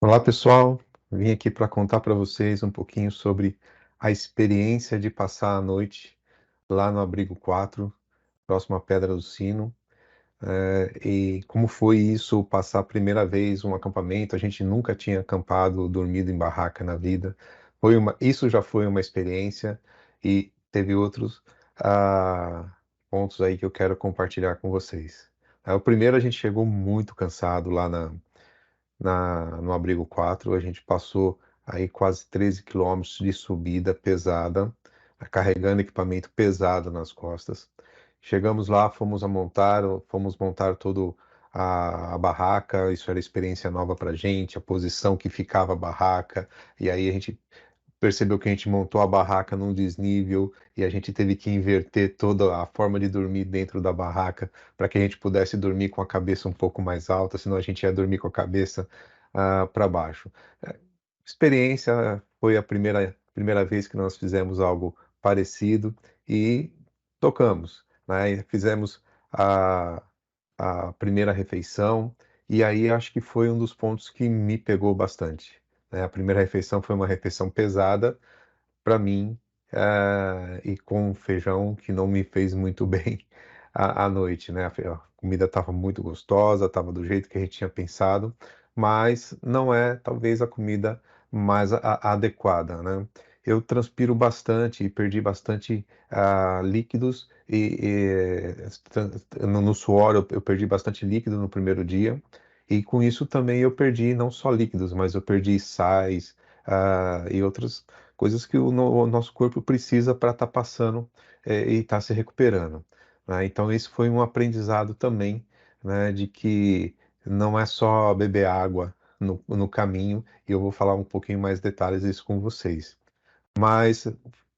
Olá, pessoal. Vim aqui para contar para vocês um pouquinho sobre a experiência de passar a noite lá no Abrigo 4, próximo à Pedra do Sino, e como foi isso, passar a primeira vez um acampamento. A gente nunca tinha acampado, dormido em barraca na vida. Isso já foi uma experiência e teve outros ah, pontos aí que eu quero compartilhar com vocês. O primeiro, a gente chegou muito cansado lá no Abrigo 4. A gente passou aí quase 13 quilômetros de subida pesada, carregando equipamento pesado nas costas. Chegamos lá, fomos montar todo a barraca. Isso era experiência nova para gente, a posição que ficava a barraca. E aí a gente percebeu que a gente montou a barraca num desnível e a gente teve que inverter toda a forma de dormir dentro da barraca para que a gente pudesse dormir com a cabeça um pouco mais alta, senão a gente ia dormir com a cabeça para baixo. É, Experiência foi a primeira vez que nós fizemos algo parecido e tocamos, né? E fizemos a, a primeira refeição e aí acho que foi um dos pontos que me pegou bastante, né? A primeira refeição foi uma refeição pesada para mim, e com feijão que não me fez muito bem à noite, né? A comida estava muito gostosa, estava do jeito que a gente tinha pensado, mas não é talvez a comida mais adequada, né? Eu transpiro bastante e perdi bastante líquidos no suor. Eu perdi bastante líquido no primeiro dia e com isso também eu perdi não só líquidos, mas eu perdi sais e outras coisas que o nosso corpo precisa para estar passando e estar se recuperando, né? Então, esse foi um aprendizado também, né, de que não é só beber água no caminho, e eu vou falar um pouquinho mais detalhes disso com vocês. Mas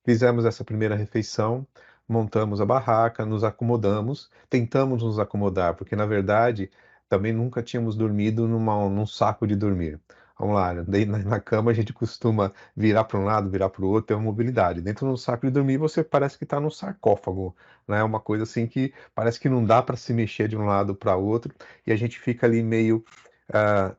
fizemos essa primeira refeição, montamos a barraca, nos acomodamos, tentamos nos acomodar, porque na verdade também nunca tínhamos dormido num saco de dormir. Vamos lá, daí na cama a gente costuma virar para um lado, virar para o outro, ter uma mobilidade. Dentro do saco de dormir você parece que está num sarcófago, né? Uma coisa assim que parece que não dá para se mexer de um lado para outro e a gente fica ali ah,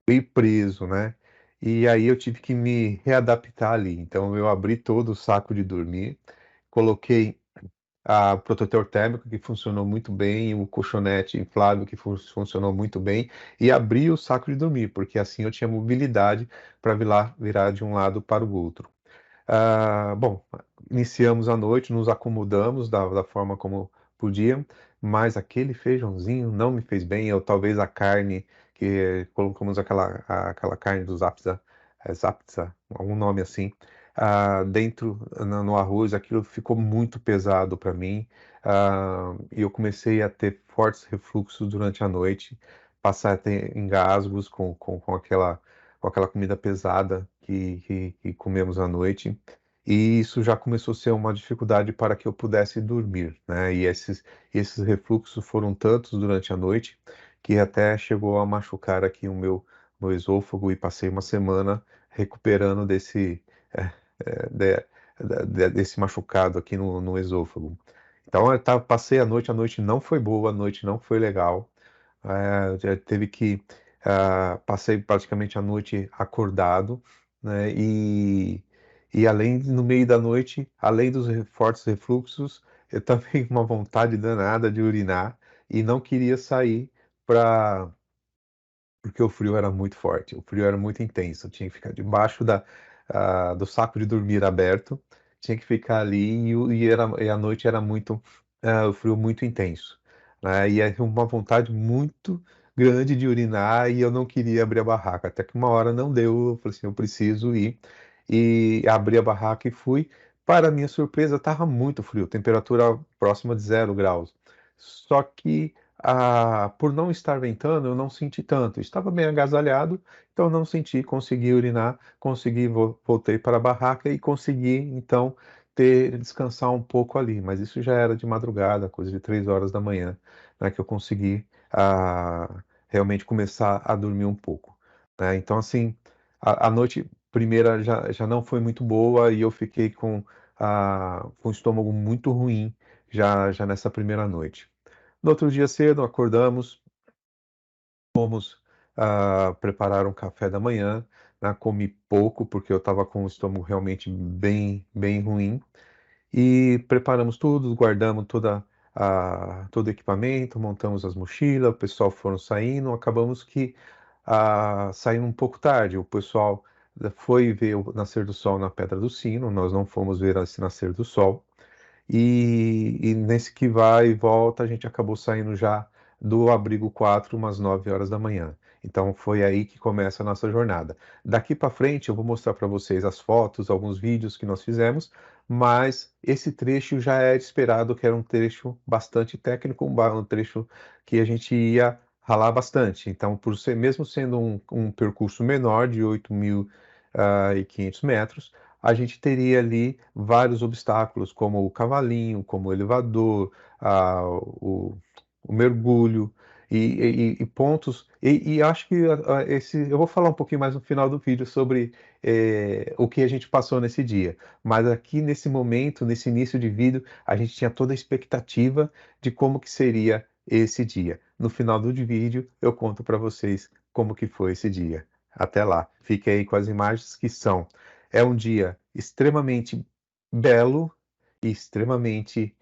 meio preso, né? E aí eu tive que me readaptar ali. Então eu abri todo o saco de dormir, coloquei a protetor térmico que funcionou muito bem, o colchonete inflável que funcionou muito bem, e abri o saco de dormir, porque assim eu tinha mobilidade para virar de um lado para o outro. Bom, iniciamos a noite, nos acomodamos da forma como podia, mas aquele feijãozinho não me fez bem. Eu talvez a carne que colocamos aquela carne do Zapsa, algum nome assim, dentro no arroz, aquilo ficou muito pesado para mim. E eu comecei a ter fortes refluxos durante a noite, passar a ter engasgos com aquela comida pesada que comemos à noite. E isso já começou a ser uma dificuldade para que eu pudesse dormir, né? E esses refluxos foram tantos durante a noite que até chegou a machucar aqui meu esôfago, e passei uma semana recuperando eh, desse machucado aqui no esôfago. Então passei a noite não foi boa, a noite não foi legal. Já teve que passei praticamente a noite acordado, né? E além no meio da noite, além dos fortes refluxos, eu também com uma vontade danada de urinar e não queria sair para porque o frio era muito forte, o frio era muito intenso. Eu tinha que ficar debaixo do saco de dormir aberto, tinha que ficar ali e a noite era o frio muito intenso, né? E aí uma vontade muito grande de urinar e eu não queria abrir a barraca. Até que uma hora não deu, eu falei assim, eu preciso ir. E abri a barraca e fui. Para minha surpresa, estava muito frio, temperatura próxima de 0 graus. Só que por não estar ventando, eu não senti tanto. Estava bem agasalhado, então não senti, consegui urinar, voltei para a barraca e consegui, então, descansar um pouco ali. Mas isso já era de madrugada, coisa de 3 horas da manhã, né, que eu consegui realmente começar a dormir um pouco, né? Então, assim, a noite primeira já não foi muito boa e eu fiquei com o estômago muito ruim já nessa primeira noite. No outro dia cedo, acordamos, fomos prepararam café da manhã, né? Comi pouco porque eu estava com o estômago realmente bem ruim. E preparamos tudo, guardamos todo o equipamento, montamos as mochilas, o pessoal foram saindo, acabamos que saindo um pouco tarde. O pessoal foi ver o nascer do sol na Pedra do Sino, nós não fomos ver esse nascer do sol. E nesse que vai e volta, a gente acabou saindo já do Abrigo 4 umas 9 horas da manhã. Então foi aí que começa a nossa jornada. Daqui para frente eu vou mostrar para vocês as fotos, alguns vídeos que nós fizemos, mas esse trecho já era esperado que era um trecho bastante técnico, um trecho que a gente ia ralar bastante. Então, por ser mesmo sendo um percurso menor de 8.500 metros, a gente teria ali vários obstáculos, como o cavalinho, como o elevador, o mergulho e pontos. E acho que eu vou falar um pouquinho mais no final do vídeo sobre o que a gente passou nesse dia. Mas aqui nesse momento, nesse início de vídeo, a gente tinha toda a expectativa de como que seria esse dia. No final do vídeo, eu conto para vocês como que foi esse dia. Até lá. Fique aí com as imagens que são. É um dia extremamente belo e extremamente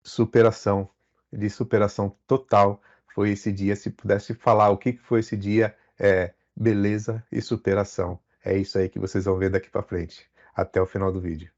superação, de superação total. Foi esse dia. Se pudesse falar o que foi esse dia, é beleza e superação. É isso aí que vocês vão ver daqui para frente. Até o final do vídeo.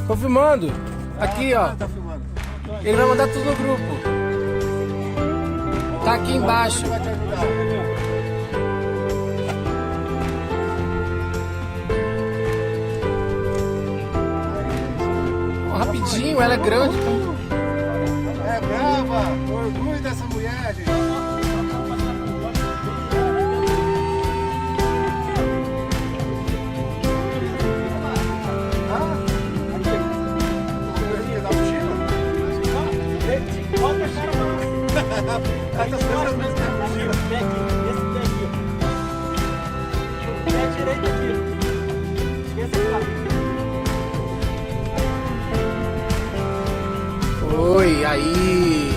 Tô filmando. Aqui, ó. Tá filmando. Ele vai mandar tudo no grupo. Tá aqui embaixo. Vai te ajudar. Ó, rapidinho, ela é grande. É brava. Orgulho dessa mulher, gente. Essas horas mesmo que é Esse pé aqui, o pé direito aqui. Esse aqui. Oi, aí.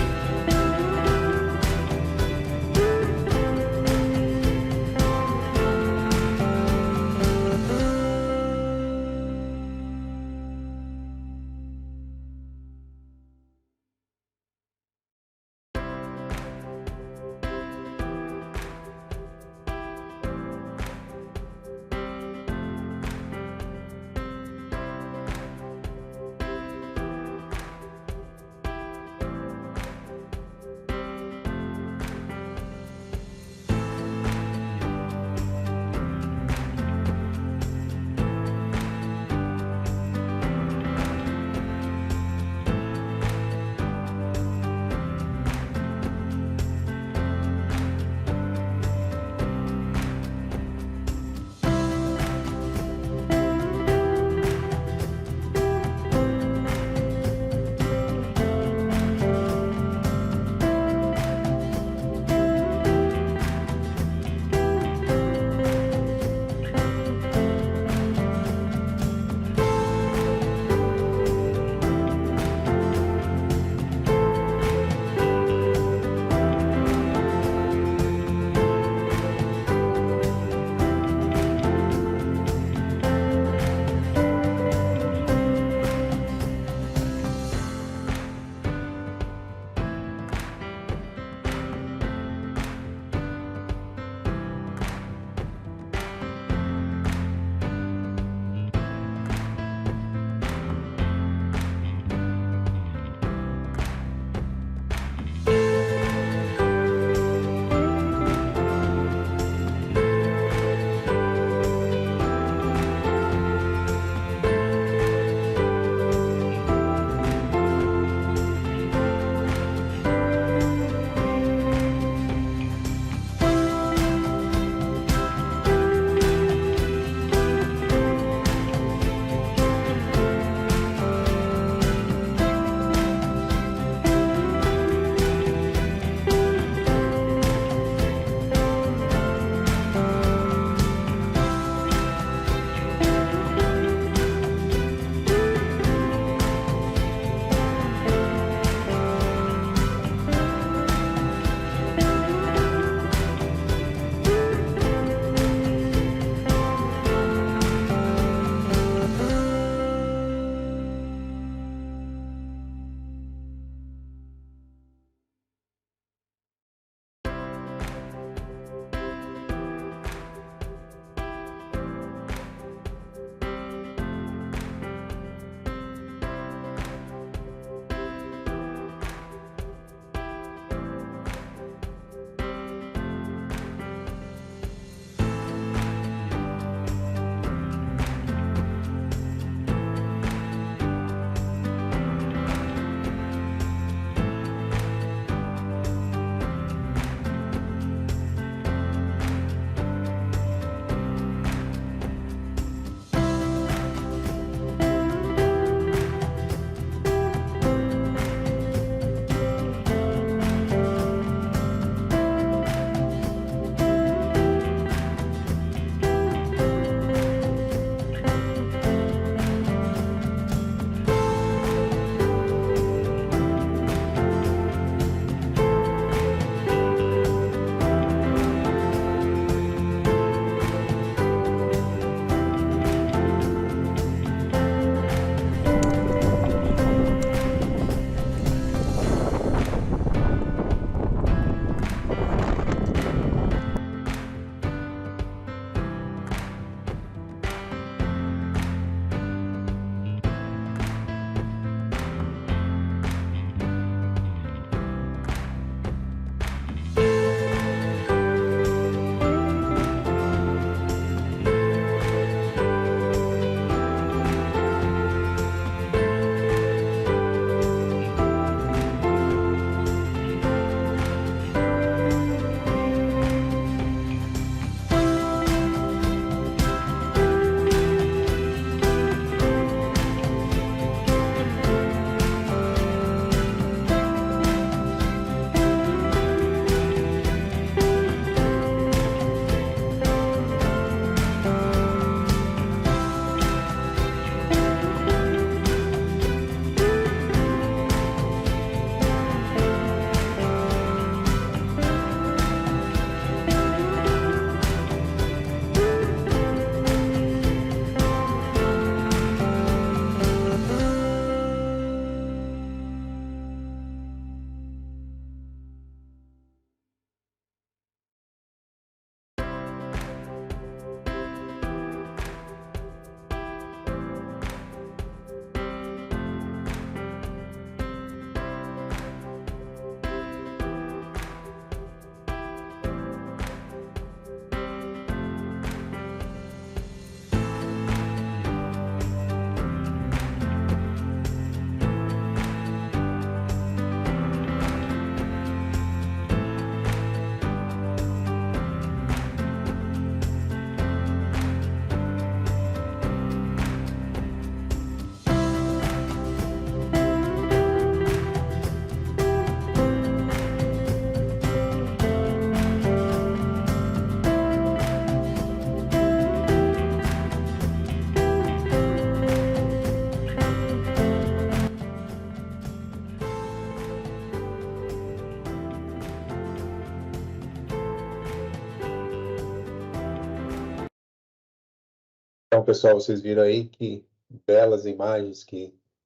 Então, pessoal, vocês viram aí que belas imagens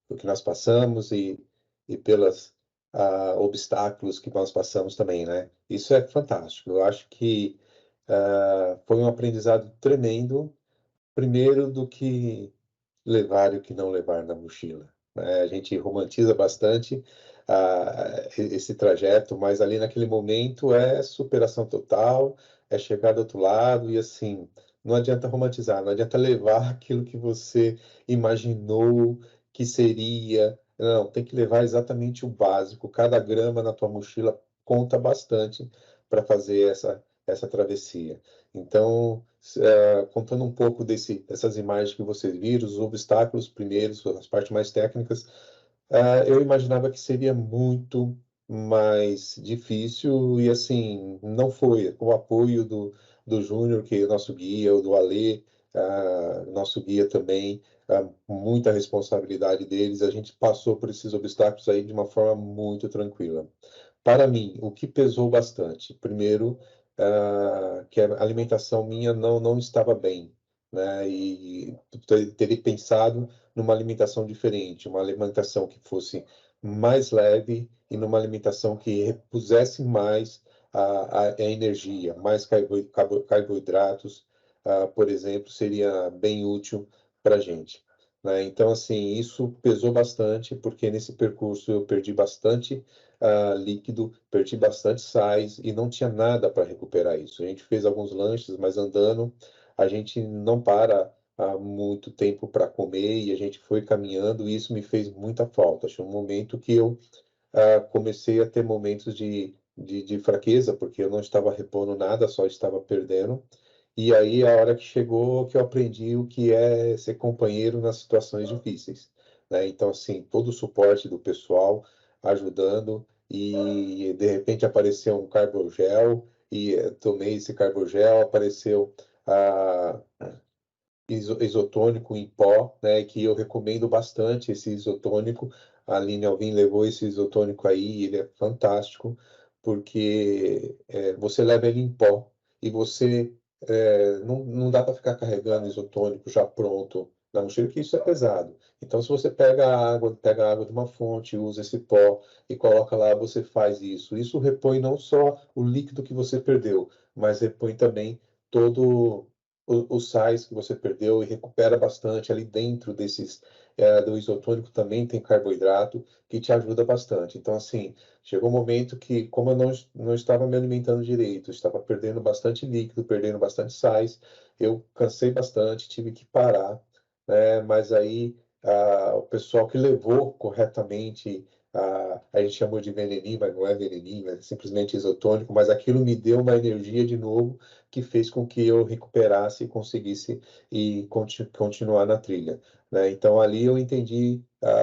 do que nós passamos e pelos obstáculos que nós passamos também, né? Isso é fantástico. Eu acho que foi um aprendizado tremendo, primeiro do que levar e o que não levar na mochila, né? A gente romantiza bastante esse trajeto, mas ali naquele momento é superação total, é chegar do outro lado e assim, não adianta romantizar, não adianta levar aquilo que você imaginou que seria, não, tem que levar exatamente o básico, cada grama na tua mochila conta bastante para fazer essa travessia. Então, contando um pouco dessas imagens que vocês viram, os obstáculos primeiros, as partes mais técnicas, eu imaginava que seria muito mais difícil e assim, não foi. Com o apoio do Júnior, que é nosso guia, o do Alê, nosso guia também, muita responsabilidade deles, a gente passou por esses obstáculos aí de uma forma muito tranquila. Para mim, o que pesou bastante, primeiro, que a alimentação minha não estava bem, né? E teria pensado numa alimentação diferente, uma alimentação que fosse mais leve e numa alimentação que repusesse mais a energia, mais carboidratos, por exemplo, seria bem útil para a gente, né? Então, assim, isso pesou bastante, porque nesse percurso eu perdi bastante líquido, perdi bastante sais e não tinha nada para recuperar isso. A gente fez alguns lanches, mas andando, a gente não para há muito tempo para comer e a gente foi caminhando e isso me fez muita falta. Achei um momento que eu comecei a ter momentos de fraqueza, porque eu não estava repondo nada, só estava perdendo. E aí, a hora que chegou, que eu aprendi o que é ser companheiro nas situações difíceis, né? Então, assim, todo o suporte do pessoal ajudando e, de repente, apareceu um carbogel e tomei esse carbogel, apareceu a isotônico em pó, né, que eu recomendo bastante esse isotônico. A Aline Alvim levou esse isotônico aí, ele é fantástico, porque você leva ele em pó e você não dá para ficar carregando isotônico já pronto na mochila, que isso é pesado. Então, se você pega a água de uma fonte, usa esse pó e coloca lá, você faz isso. Isso repõe não só o líquido que você perdeu, mas repõe também todo os sais que você perdeu e recupera bastante ali dentro do isotônico também tem carboidrato que te ajuda bastante. Então, assim, chegou um momento que, como eu não estava me alimentando direito, estava perdendo bastante líquido, perdendo bastante sais, eu cansei bastante, tive que parar, né? Mas aí o pessoal que levou corretamente, a gente chamou de veneninho, mas não é veneninho, é simplesmente isotônico, mas aquilo me deu uma energia de novo que fez com que eu recuperasse e conseguisse continuar na trilha, né? Então ali eu entendi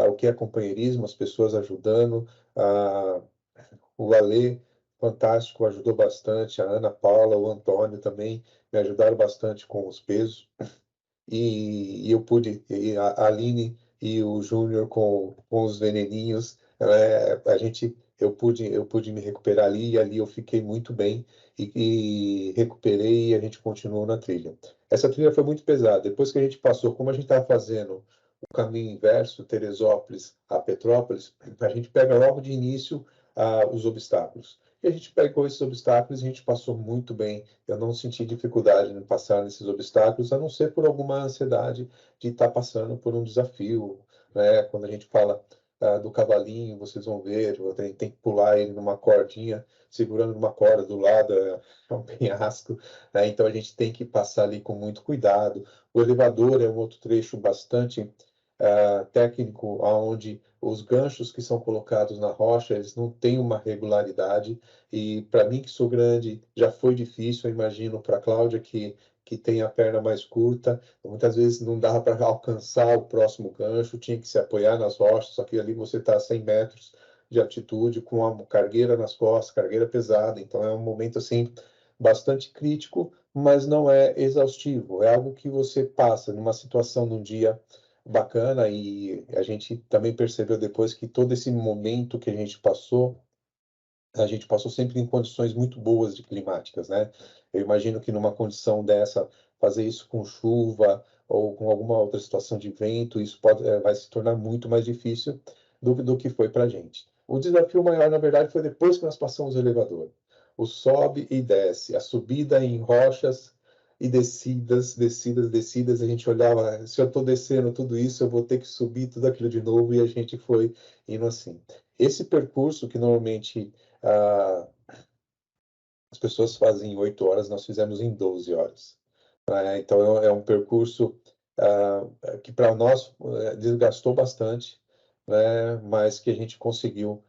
o que é companheirismo, as pessoas ajudando, o Alê, fantástico, ajudou bastante, a Ana Paula, o Antônio também me ajudaram bastante com os pesos e eu pude, e a Aline e o Júnior com os veneninhos, eu pude me recuperar ali e ali eu fiquei muito bem e recuperei e a gente continuou na trilha. Essa trilha foi muito pesada. Depois que a gente passou, como a gente estava fazendo o caminho inverso, Teresópolis a Petrópolis, a gente pega logo de início os obstáculos. E a gente pegou esses obstáculos e a gente passou muito bem. Eu não senti dificuldade em passar nesses obstáculos, a não ser por alguma ansiedade de estar passando por um desafio, né? Quando a gente fala do cavalinho, vocês vão ver, tem que pular ele numa cordinha, segurando numa corda do lado, é um penhasco, né? Então a gente tem que passar ali com muito cuidado. O elevador é um outro trecho bastante técnico, onde os ganchos que são colocados na rocha, eles não têm uma regularidade, e para mim, que sou grande, já foi difícil, eu imagino para a Cláudia, que tem a perna mais curta, muitas vezes não dava para alcançar o próximo gancho, tinha que se apoiar nas rochas, só que ali você está a 100 metros de altitude, com a cargueira nas costas, cargueira pesada, então é um momento assim bastante crítico, mas não é exaustivo, é algo que você passa numa situação num dia bacana e a gente também percebeu depois que todo esse momento que a gente passou sempre em condições muito boas de climáticas, né? Eu imagino que numa condição dessa, fazer isso com chuva ou com alguma outra situação de vento, isso vai se tornar muito mais difícil do que foi para a gente. O desafio maior, na verdade, foi depois que nós passamos o elevador. O sobe e desce, a subida em rochas e descidas, descidas, descidas. A gente olhava, se eu estou descendo tudo isso, eu vou ter que subir tudo aquilo de novo, e a gente foi indo assim. Esse percurso que normalmente as pessoas fazem em 8 horas, nós fizemos em 12 horas. Então é um percurso que para nós desgastou bastante, né? Mas que a gente conseguiu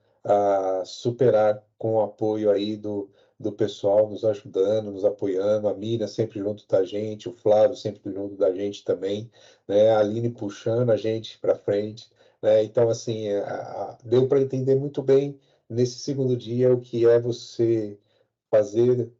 superar com o apoio aí do pessoal nos ajudando, nos apoiando, a Miriam sempre junto da gente, o Flávio sempre junto da gente também, né? A Aline puxando a gente para frente, né? Então, assim, deu para entender muito bem nesse segundo dia o que é você fazer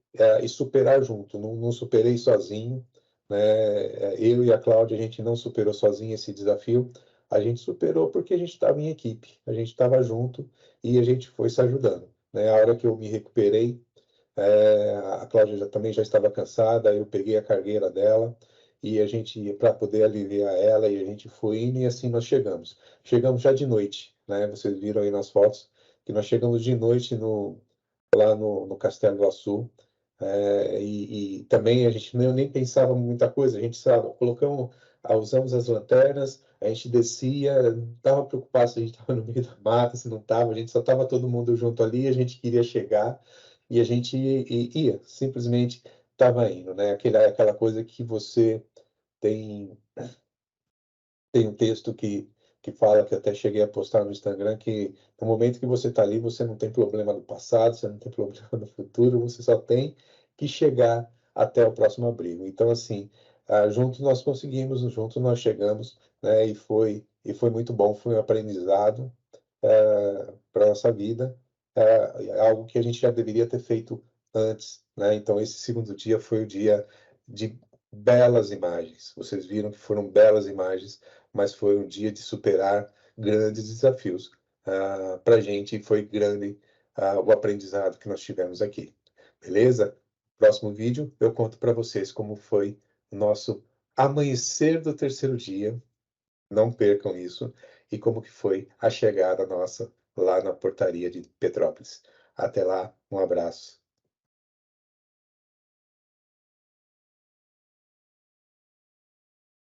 e superar junto. Não superei sozinho, né? Eu e a Cláudia, a gente não superou sozinho esse desafio. A gente superou porque a gente estava em equipe, a gente estava junto e a gente foi se ajudando, né? A hora que eu me recuperei, a Cláudia também já estava cansada, eu peguei a cargueira dela e a gente, para poder aliviar ela, e a gente foi indo e assim nós chegamos. Chegamos já de noite, né? Vocês viram aí nas fotos que nós chegamos de noite lá no Castelo do Açu. E também a gente nem pensava muita coisa, a gente sabe, usamos as lanternas, a gente descia, não estava preocupado se a gente estava no meio da mata, se não estava, a gente só estava todo mundo junto ali, a gente queria chegar e a gente ia, simplesmente estava indo, né? Aquela coisa que você tem um texto que fala, que eu até cheguei a postar no Instagram, que no momento que você está ali, você não tem problema do passado, você não tem problema do futuro, você só tem que chegar até o próximo abrigo. Então, assim, juntos nós conseguimos, juntos nós chegamos, né? E foi muito bom, foi um aprendizado para a nossa vida, algo que a gente já deveria ter feito antes, né? Então, esse segundo dia foi o dia de belas imagens. Vocês viram que foram belas imagens, mas foi um dia de superar grandes desafios. Para a gente foi grande o aprendizado que nós tivemos aqui. Beleza? Próximo vídeo eu conto para vocês como foi o nosso amanhecer do terceiro dia. Não percam isso. E como que foi a chegada nossa lá na portaria de Petrópolis. Até lá, um abraço.